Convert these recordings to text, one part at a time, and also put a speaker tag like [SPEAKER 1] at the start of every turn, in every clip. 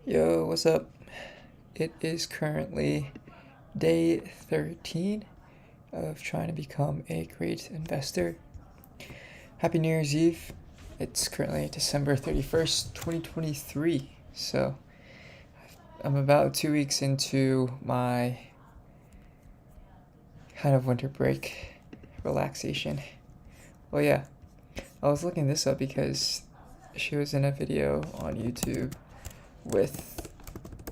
[SPEAKER 1] Yo, what's up? It is currently day 13 of trying to become a great investor. Happy New Year's Eve. It's currently December 31st, 2023. So I'm about 2 weeks into my kind of winter break relaxation. Well, yeah, I was looking this up because she was in a video on YouTube with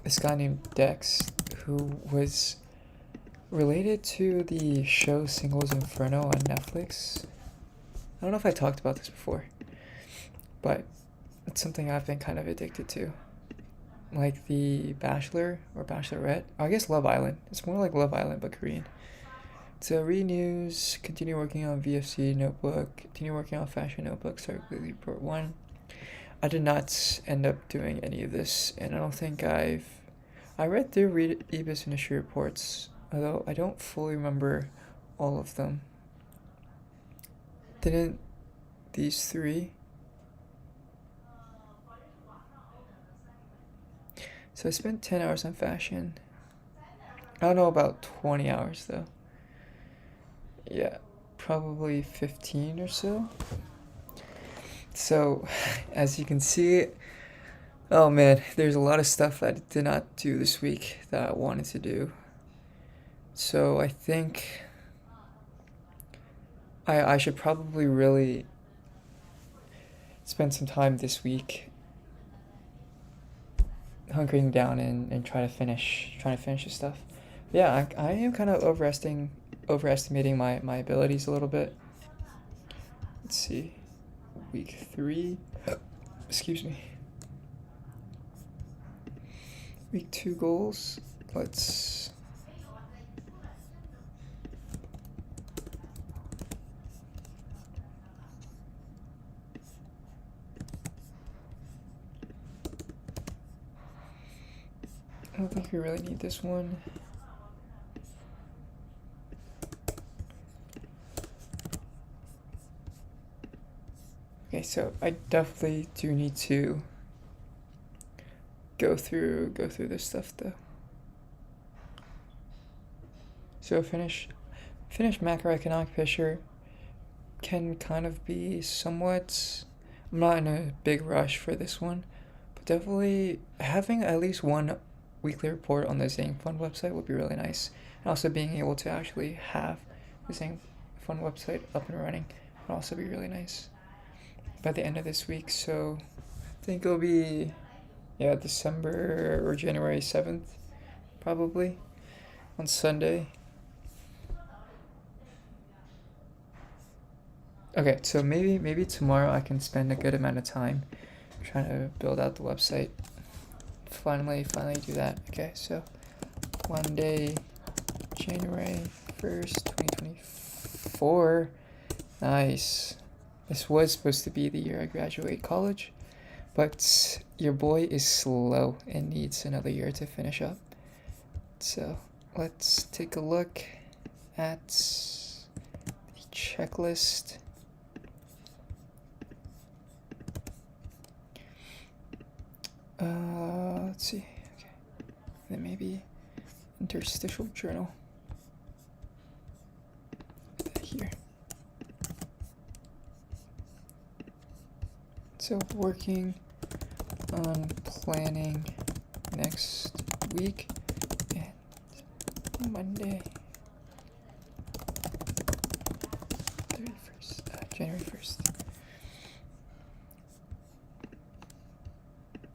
[SPEAKER 1] this guy named Dex, who was related to the show Singles Inferno on Netflix. I don't know if I talked about this before, but it's something I've been kind of addicted to. Like The Bachelor or Bachelorette. I guess Love Island. It's more like Love Island but Korean. So read news, continue working on VFC notebook, continue working on fashion notebook, start weekly report 1. I did not end up doing any of this, and I don't think I read through Rebus industry reports, although I don't fully remember all of them. Didn't these three? So I spent 10 hours on fashion. I don't know about 20 hours though. Yeah, probably 15 or so. So, as you can see, oh man, there's a lot of stuff I did not do this week that I wanted to do. So I think I should probably really spend some time this week hunkering down and trying to finish this stuff. Yeah, I am kind of overestimating my abilities a little bit. Let's see. Week 3. Excuse me. Week 2 goals. Let's... I don't think we really need this one. Okay, so I definitely do need to go through this stuff though. So finish macroeconomic picture can kind of be somewhat... I'm not in a big rush for this one, but definitely having at least one weekly report on the Zane Fund website would be really nice. And also being able to actually have the Zane Fund website up and running would also be really nice by the end of this week. So I think it'll be December or January 7th probably on Sunday. Okay, so maybe tomorrow I can spend a good amount of time trying to build out the website. Finally do that. Okay, so Monday, January 1st, 2024. Nice. This was supposed to be the year I graduate college, but your boy is slow and needs another year to finish up. So let's take a look at the checklist. Let's see. Okay. Then maybe interstitial journal. Put that here. So working on planning next week and Monday, 31st, January 1st.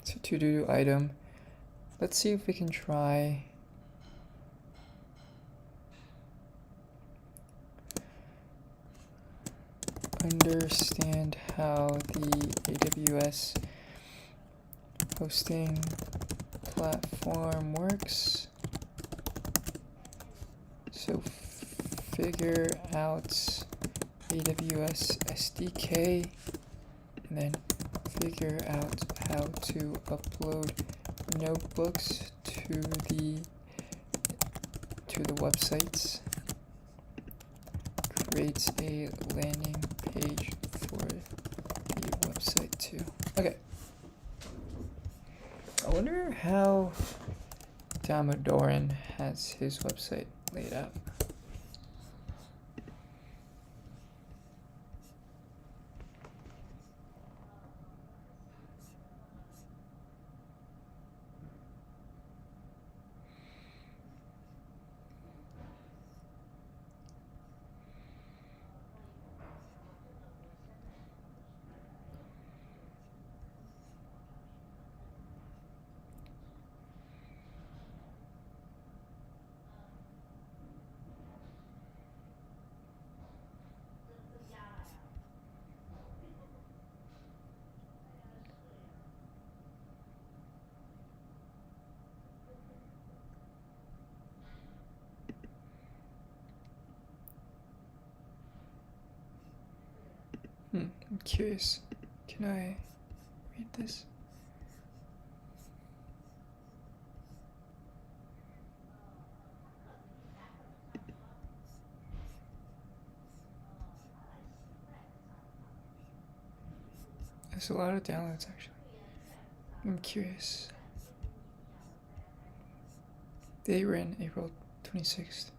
[SPEAKER 1] So to-do item. Let's see if we can try understand how the AWS hosting platform works. So figure out AWS SDK and then figure out how to upload notebooks to the websites. Create a landing page for the website too. Okay. I wonder how Damodaran has his website laid out. I'm curious. Can I read this? There's a lot of downloads actually. I'm curious. They ran April 26th.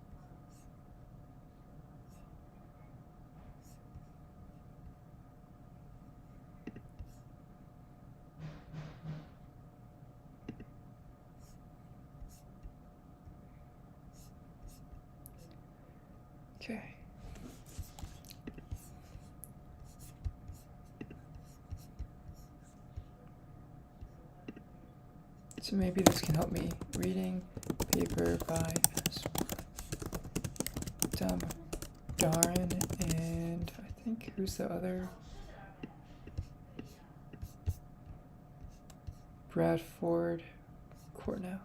[SPEAKER 1] Okay. So maybe this can help me. Reading paper by Damodaran and I think who's the other? Bradford Cornell.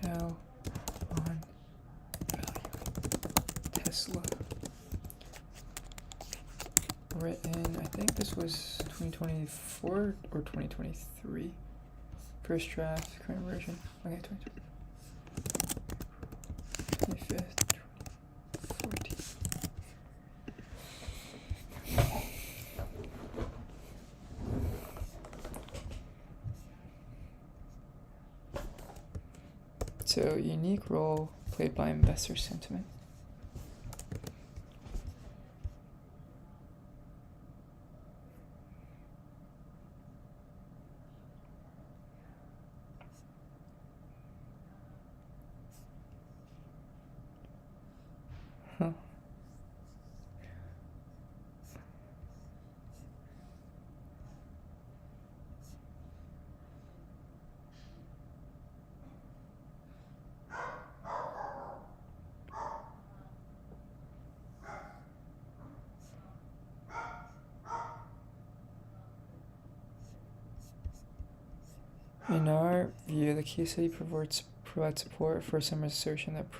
[SPEAKER 1] Now on value. Tesla. Written, I think this was 2024 or 2023. First draft, current version. Okay, 25th, 2014. So, unique role played by investor sentiment. Huh. In our view, the case study provides support for Summer's assertion that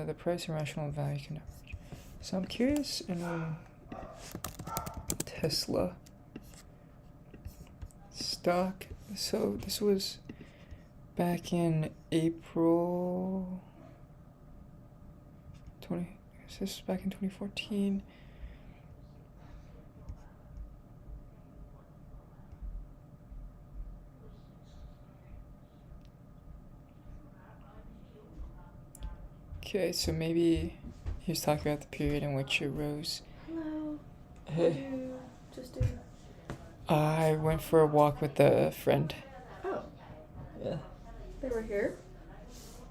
[SPEAKER 1] the price and rational value can diverge. So I'm curious in Tesla stock. So this was back in April 20. This was back in 2014. Okay, so maybe he was talking about the period in which it rose.
[SPEAKER 2] Hello.
[SPEAKER 1] Hey.
[SPEAKER 2] What did you just do?
[SPEAKER 1] I went for a walk with a friend.
[SPEAKER 2] Oh,
[SPEAKER 1] Yeah.
[SPEAKER 2] they were here?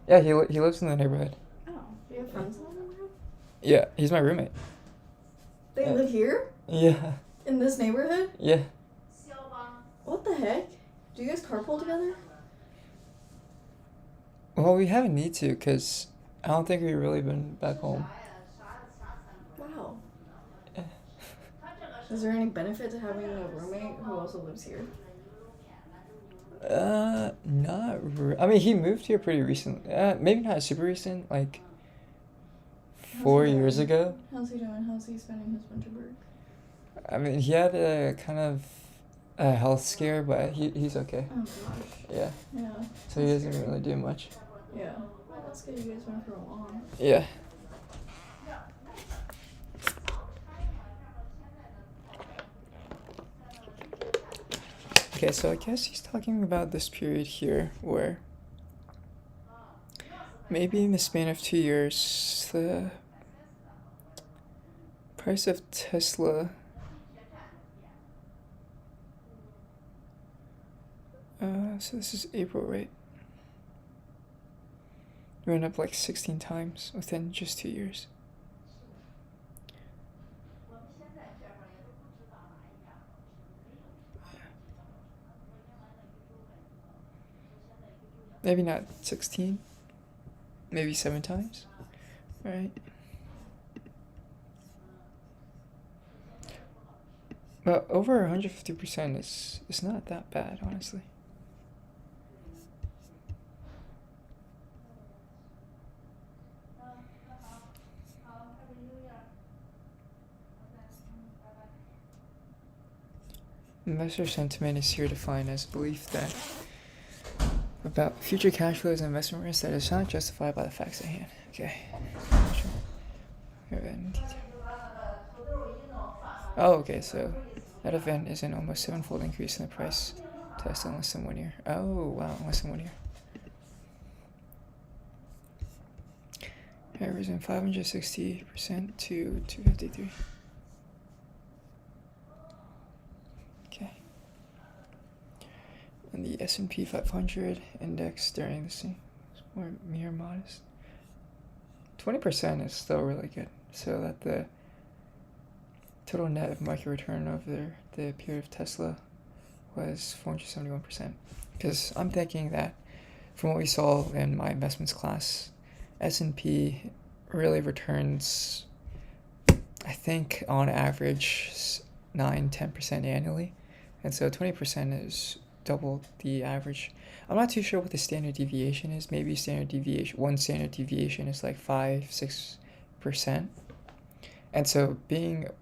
[SPEAKER 1] Yeah, he lives in the neighborhood.
[SPEAKER 2] Oh, do you have friends in the neighborhood?
[SPEAKER 1] Yeah, he's my roommate.
[SPEAKER 2] They
[SPEAKER 1] Yeah.
[SPEAKER 2] live here?
[SPEAKER 1] Yeah.
[SPEAKER 2] In this neighborhood?
[SPEAKER 1] Yeah.
[SPEAKER 2] What the heck? Do you guys carpool together?
[SPEAKER 1] Well, we haven't need to, because I don't think we've really been back home.
[SPEAKER 2] Wow.
[SPEAKER 1] Yeah.
[SPEAKER 2] Is there any benefit to having a roommate who also lives here?
[SPEAKER 1] I mean, he moved here pretty recently. Maybe not super recent, like 4 years ago.
[SPEAKER 2] How's he doing? How's he spending his winter break?
[SPEAKER 1] I mean, he had a kind of a health scare, but he's okay.
[SPEAKER 2] Oh gosh.
[SPEAKER 1] Yeah.
[SPEAKER 2] Yeah.
[SPEAKER 1] So he doesn't really do much.
[SPEAKER 2] Yeah. Well, that's good you guys went for a walk.
[SPEAKER 1] Yeah. Okay, so I guess he's talking about this period here where maybe in the span of 2 years, the price of Tesla so this is April, right? It went up like 16 times within just 2 years. Maybe not 16, maybe 7 times, right? But over 150% is not that bad, honestly. Investor sentiment is here defined as belief that about future cash flows and investment risk that is not justified by the facts at hand. Okay. Oh, okay, so that event is an almost 7-fold increase in the price test in less than 1 year. Oh, wow, less than 1 year. It risen 560% to 253. Okay. And the S&P 500 index during the same is more mere modest. 20% is still really good. So that the total net of market return over the period of Tesla was 471%. Because I'm thinking that from what we saw in my investments class, S&P really returns, I think, on average 9-10% annually. And so 20% is double the average. I'm not too sure what the standard deviation is. Maybe one standard deviation is like 5-6%. And so being a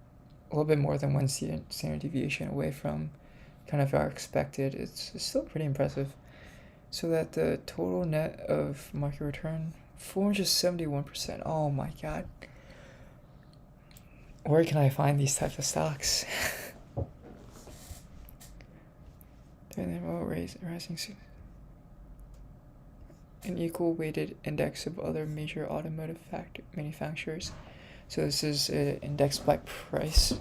[SPEAKER 1] little bit more than one standard deviation away from kind of our expected, it's still pretty impressive. So that the total net of market return, 471%. Oh my god. Where can I find these types of stocks? Rising an equal weighted index of other major automotive manufacturers. So this is indexed by price.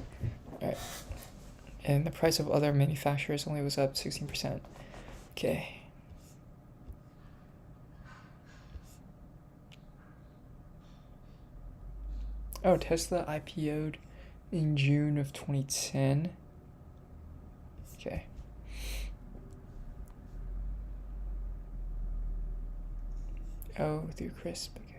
[SPEAKER 1] All right. And the price of other manufacturers only was up 16%. Okay. Oh, Tesla IPO'd in June of 2010. Okay. Oh, through CRISP. Okay.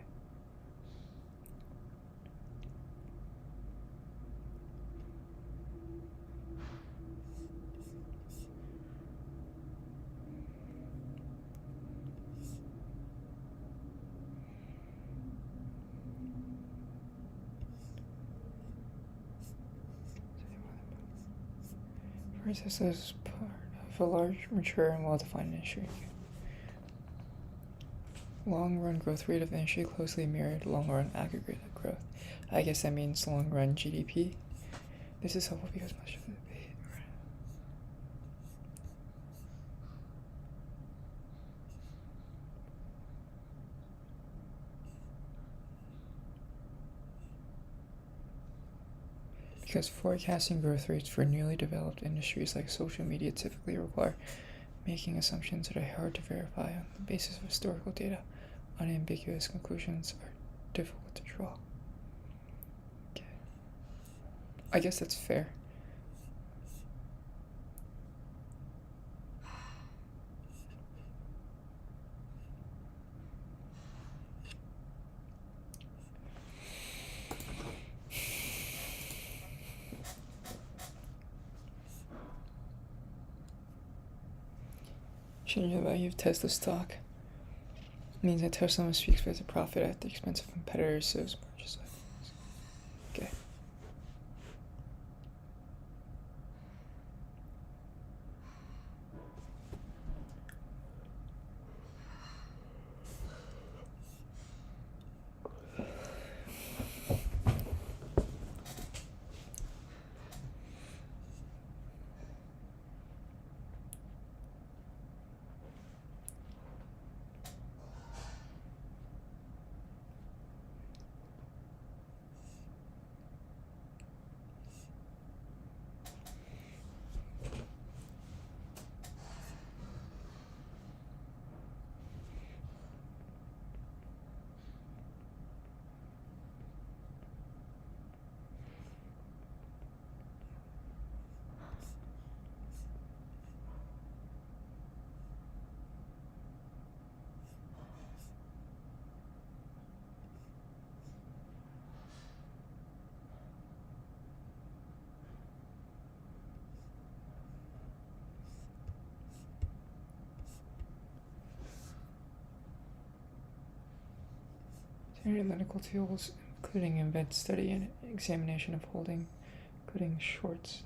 [SPEAKER 1] Tesla is part of a large, mature, and well-defined industry. Long-run growth rate of the industry closely mirrored long-run aggregate growth. I guess that means long-run GDP. This is helpful because much of it. Because forecasting growth rates for newly developed industries like social media typically require making assumptions that are hard to verify on the basis of historical data. Unambiguous conclusions are difficult to draw. Okay. I guess that's fair. Changing the value of Tesla stock means that Tesla must be expected to profit at the expense of competitors, so it's more just like, okay. Analytical tools, including event study and examination of holding, including shorts.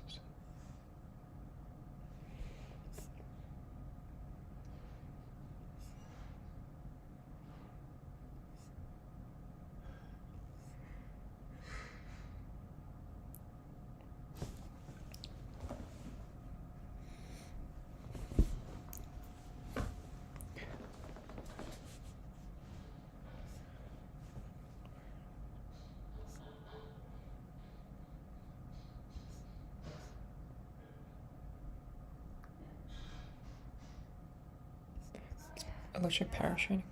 [SPEAKER 1] Electric parachuting.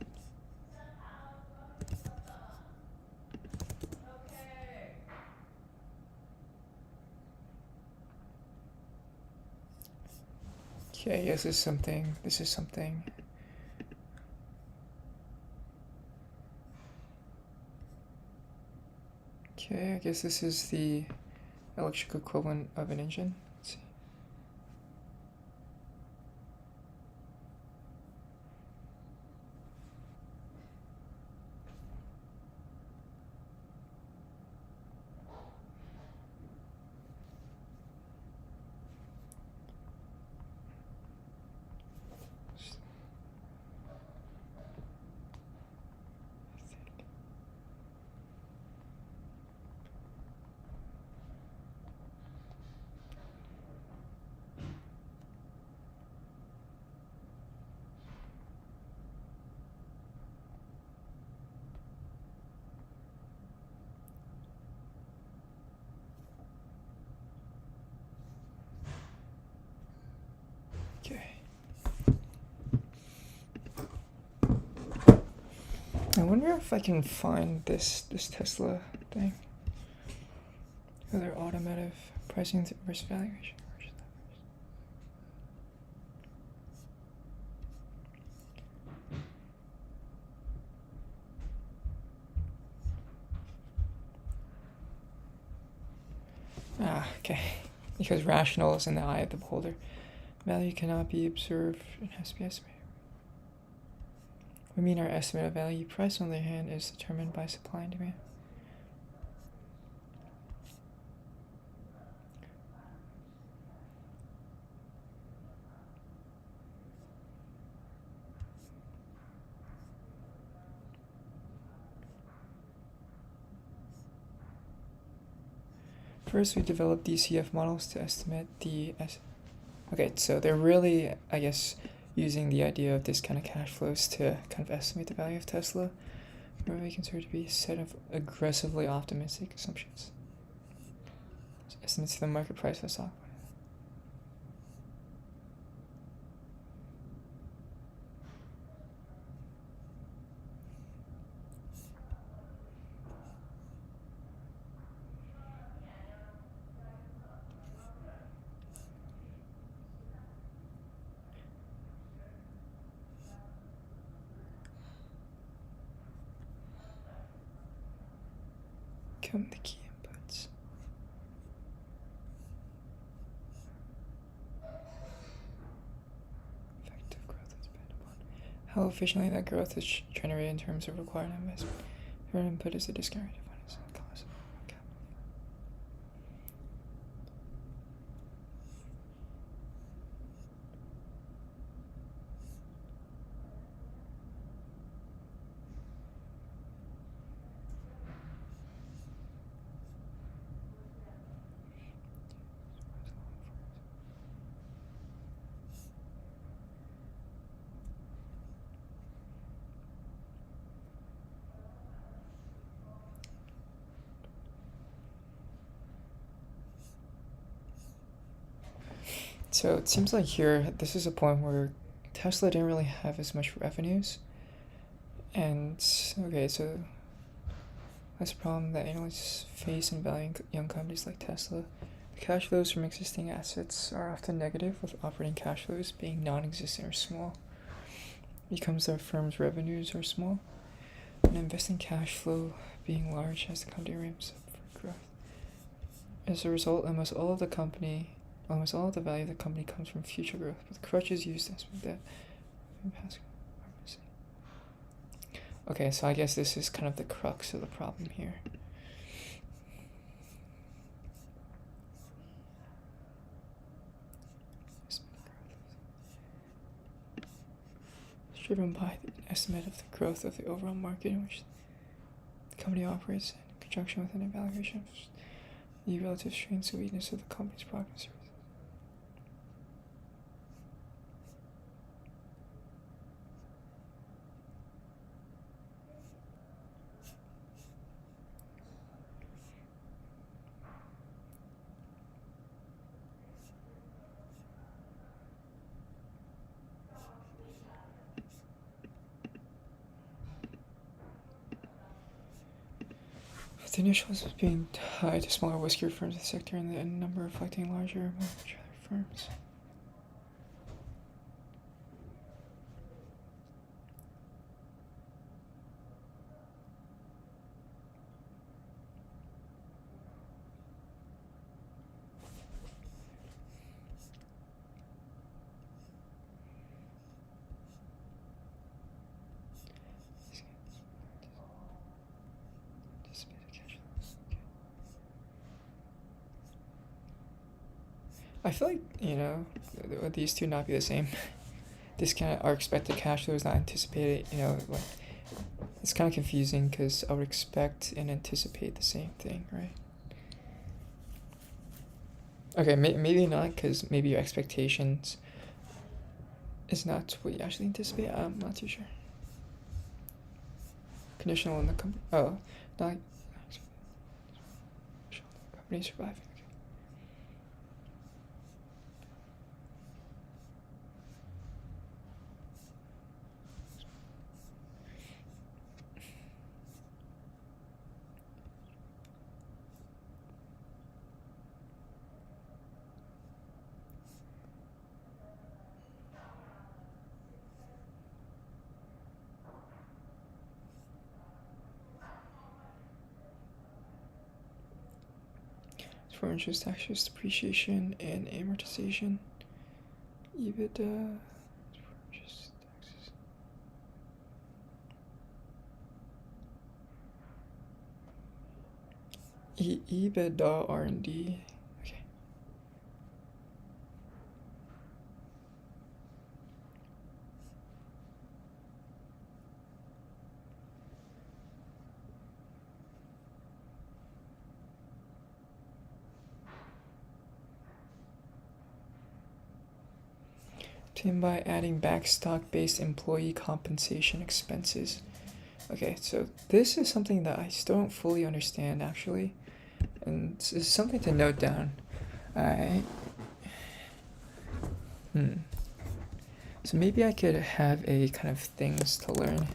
[SPEAKER 1] Okay, yes, this is something. This is something. Okay, I guess this is the electric equivalent of an engine. Let's see. Okay. I wonder if I can find this Tesla thing. Other automotive pricing versus valuation. Ah, okay. Because rational is in the eye of the beholder. Value cannot be observed, it has to be estimated. We mean our estimate of value. Price, on the other hand, is determined by supply and demand. First, we develop DCF models to estimate the okay, so they're really, I guess, using the idea of discounted cash flows to kind of estimate the value of Tesla, where we consider to be a set of aggressively optimistic assumptions. Estimates of the market price of the stock. Come the key inputs. Effective growth is dependent upon how efficiently that growth is generated in terms of required investment. Your input is the discount rate defined as the cost of capital. So it seems like here, this is a point where Tesla didn't really have as much revenues. And, okay, so that's a problem that analysts face in valuing young companies like Tesla. The cash flows from existing assets are often negative, with operating cash flows being non-existent or small. It becomes that firm's revenues are small, and investing cash flow being large as the company ramps up for growth. As a result, almost all of the value of the company comes from future growth, but the crutches used to estimate that Okay, so I guess this is kind of the crux of the problem here. It's driven by an estimate of the growth of the overall market in which the company operates in conjunction with an evaluation of the relative strengths and weakness of the company's product and services. The initials being tied to smaller whisker firms in the sector and the number reflecting larger, more mature firms. I feel like, these two not be the same. Discount our expected cash flow is not anticipated, like, it's kind of confusing because I would expect and anticipate the same thing, right? Okay, maybe not, because maybe your expectations is not what you actually anticipate. I'm not too sure. Conditional in the company. Oh, not company surviving. For interest, taxes, depreciation, and amortization. EBITDA. For interest, taxes. EBITDA R&D. Okay. Obtained by adding back stock-based employee compensation expenses. Okay, so this is something that I still don't fully understand, actually. And it's something to note down. Alright. So maybe I could have a kind of things to learn.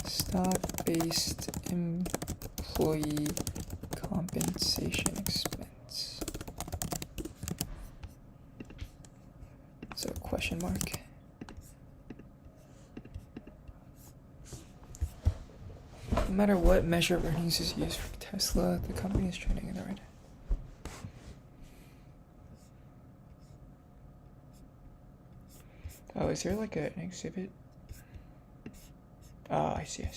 [SPEAKER 1] Stock-based employee compensation expense. So question mark. No matter what measure of earnings is used for Tesla, the company is trading in the right. Oh, is there like an exhibit? Oh, I see.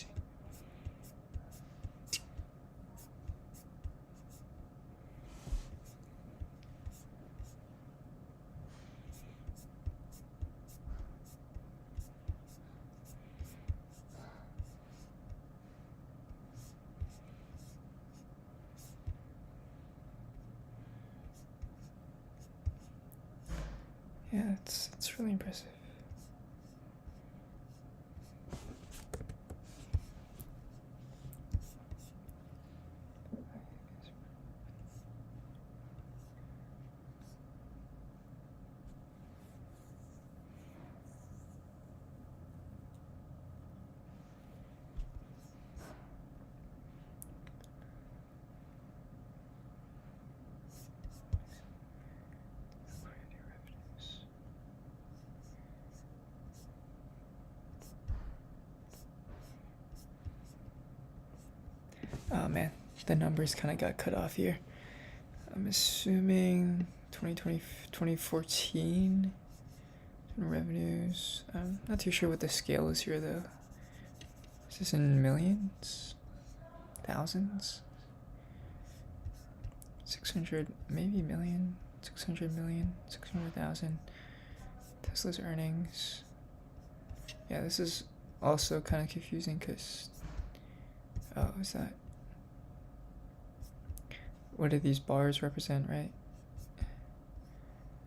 [SPEAKER 1] Yeah, it's really impressive. Oh man, the numbers kind of got cut off here. I'm assuming 2020, 2014 revenues. I'm not too sure what the scale is here though. Is this in millions? Thousands? 600, maybe million, 600 million, 600,000. Tesla's earnings. Yeah, this is also kind of confusing because, oh, is that, what do these bars represent, right?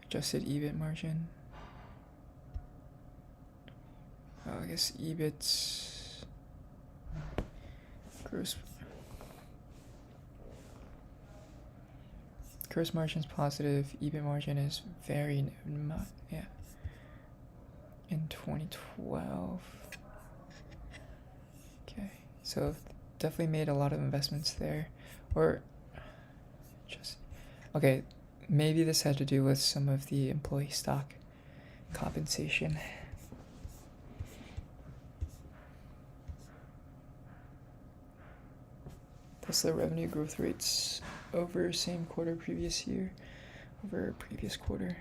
[SPEAKER 1] Adjusted EBIT margin. Oh, I guess EBIT's gross margin's positive, EBIT margin is very, yeah. In 2012. Okay, so definitely made a lot of investments there. Or just, okay, maybe this had to do with some of the employee stock compensation. Tesla revenue growth rates over same quarter previous year, over previous quarter.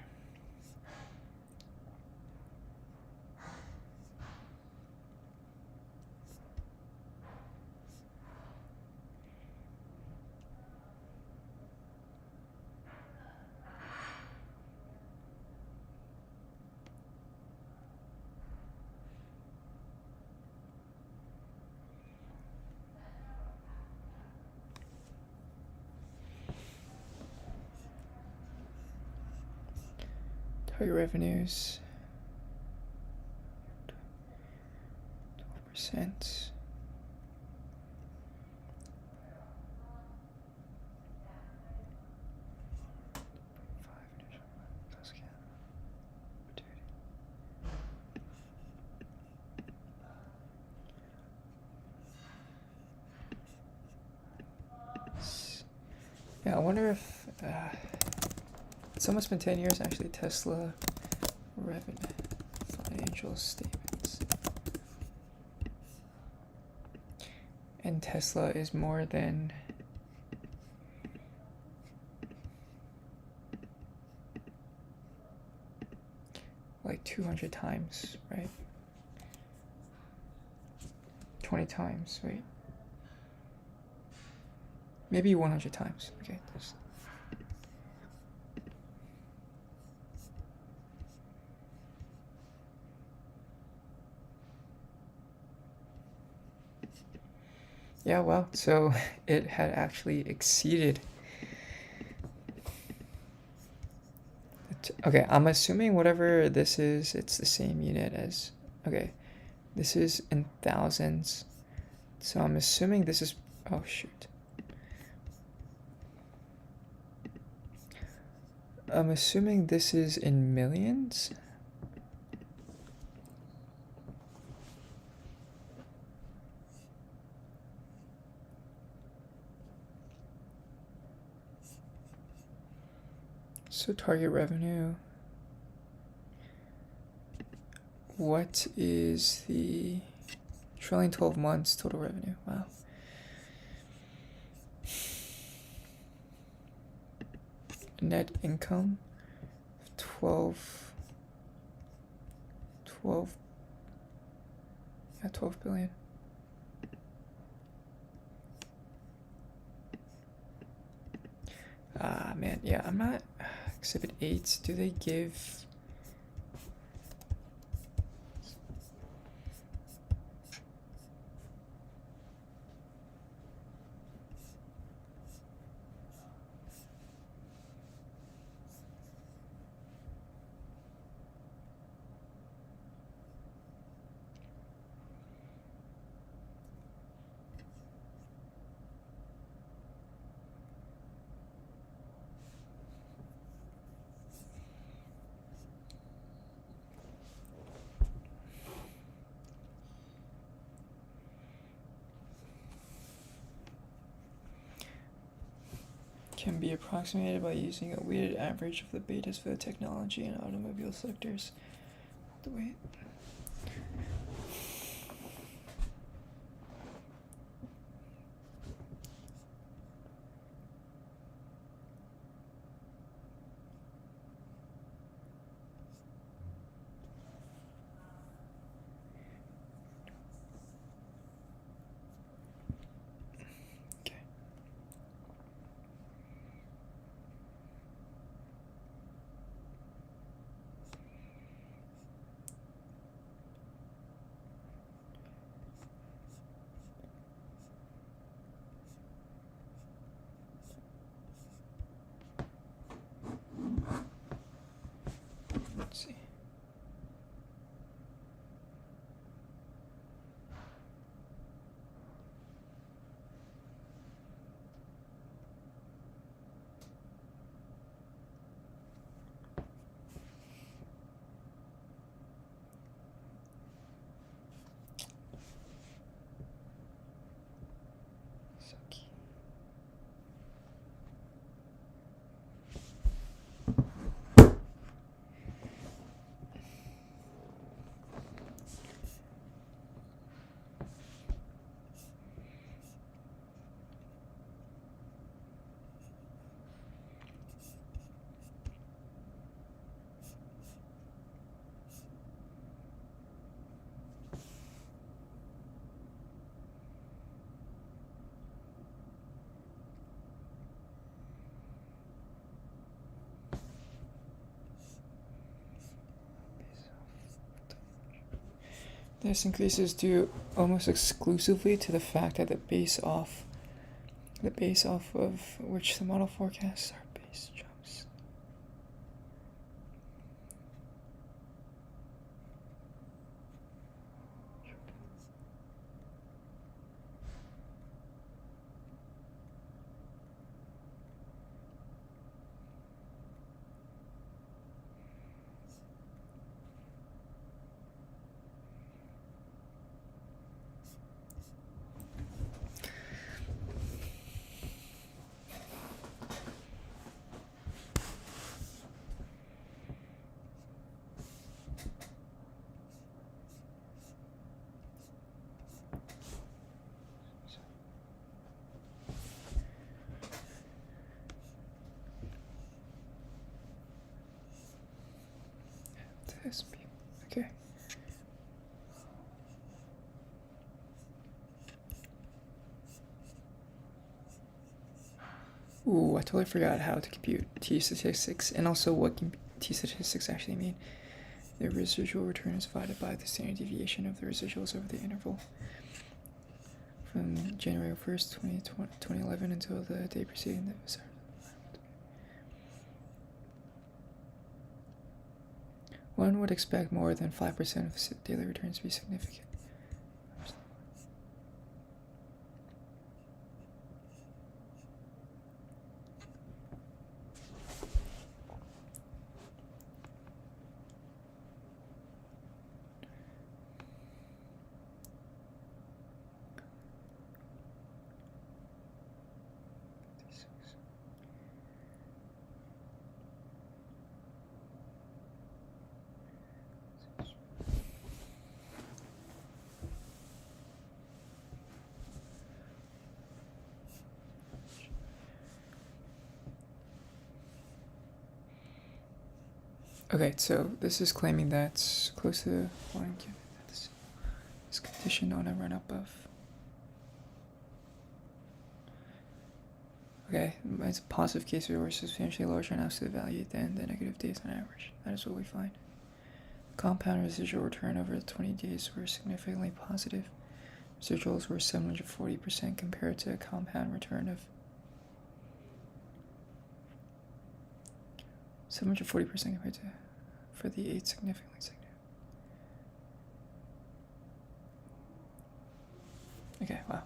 [SPEAKER 1] Target revenues, 12%. Yeah, I wonder if it's almost been 10 years actually. Tesla revenue financial statements, and Tesla is more than like 200 times, right? 20 times, right? Maybe 100 times. Okay. Yeah, well, so it had actually exceeded. Okay, I'm assuming whatever this is, it's the same unit as, okay, this is in thousands. So I'm assuming this is, oh shoot. I'm assuming this is in millions. So target revenue. What is the trailing 12 months total revenue? Wow. Net income, 12 billion. Ah, man, yeah, I'm not, Exhibit 8, do they give, can be approximated by using a weighted average of the betas for the technology and automobile sectors. The weight. Let's see. Sucky. This increase is due almost exclusively to the fact that the base off of which the model forecasts are base jumps. Okay. Ooh, I totally forgot how to compute t-statistics and also what t-statistics actually mean. The residual return is divided by the standard deviation of the residuals over the interval from January 1st, 2011 until the day preceding the start. One would expect more than 5% of daily returns to be significant. Okay, so this is claiming that's close to one given that's this condition on a run up of. Okay, it's a positive case where we're substantially larger in absolute value than the negative days on average. That is what we find. Compound residual return over 20 days were significantly positive. Residuals were 740% compared to a compound return of 740% compared to for the 8 significantly significant. Okay, wow.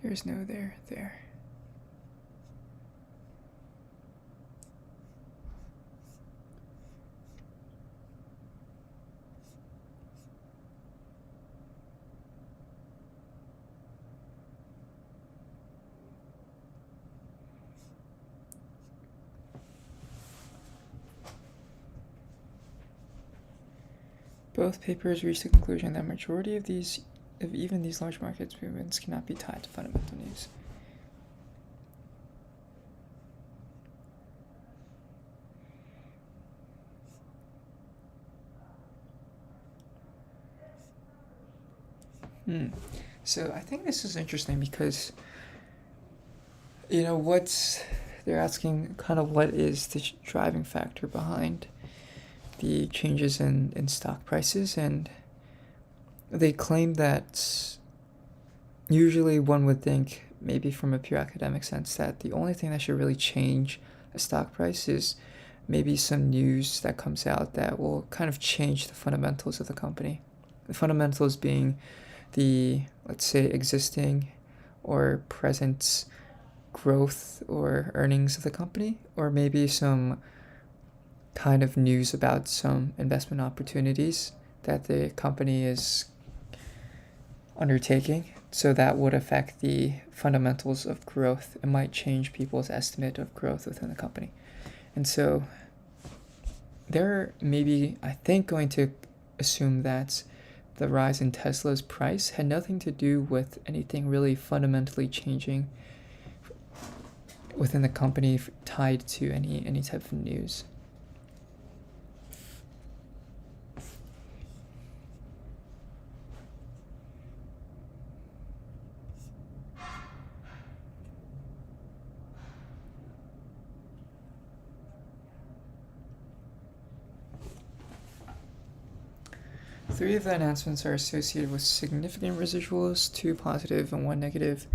[SPEAKER 1] There's no there. Both papers reached the conclusion that majority of even these large market movements cannot be tied to fundamental news. So I think this is interesting because, what's they're asking kind of what is the driving factor behind the changes in stock prices, and they claim that usually one would think, maybe from a pure academic sense, that the only thing that should really change a stock price is maybe some news that comes out that will kind of change the fundamentals of the company. The fundamentals being the, let's say, existing or present growth or earnings of the company, or maybe some kind of news about some investment opportunities that the company is undertaking. So that would affect the fundamentals of growth. It might change people's estimate of growth within the company. And so they're maybe, I think, going to assume that the rise in Tesla's price had nothing to do with anything really fundamentally changing within the company tied to any type of news. Three of the announcements are associated with significant residuals, 2 positive and 1 negative.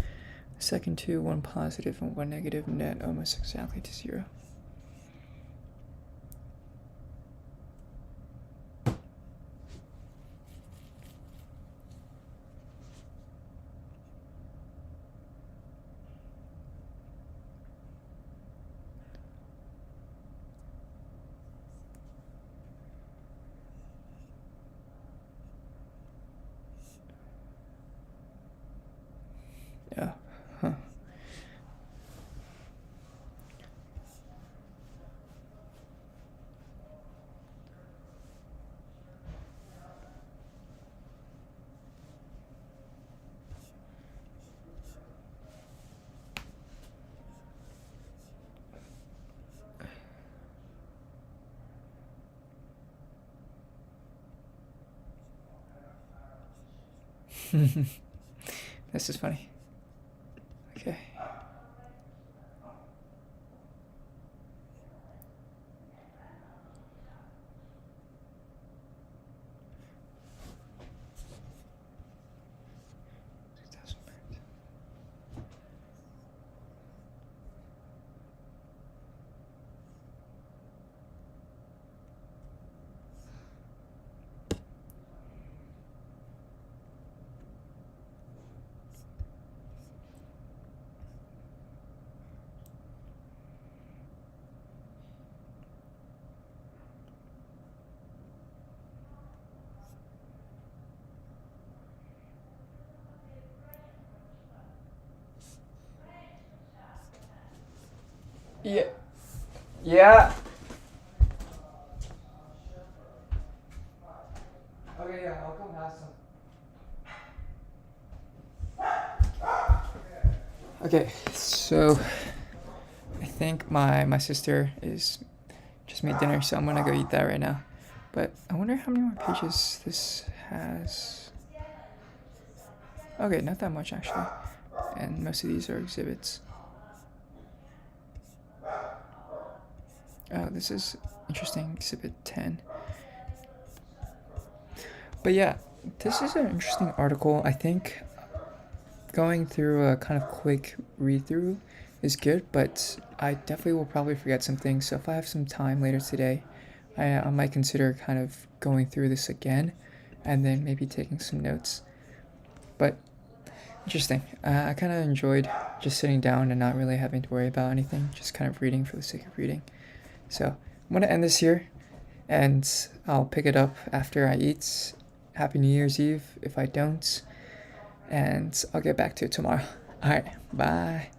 [SPEAKER 1] The second 2, 1 positive and 1 negative, net almost exactly to 0. Yeah. Huh. This is funny. Okay. Yeah. Yeah. Okay, yeah, I'll come past them. Okay, so I think my sister is just made dinner, so I'm gonna go eat that right now. But I wonder how many more pages this has. Okay, not that much actually. And most of these are exhibits. Oh, this is interesting, exhibit 10. But yeah, this is an interesting article. I think going through a kind of quick read through is good, but I definitely will probably forget some things. So if I have some time later today, I might consider kind of going through this again and then maybe taking some notes. But interesting. I kind of enjoyed just sitting down and not really having to worry about anything, just kind of reading for the sake of reading. So I'm going to end this here, and I'll pick it up after I eat. Happy New Year's Eve if I don't, and I'll get back to it tomorrow. All right, bye.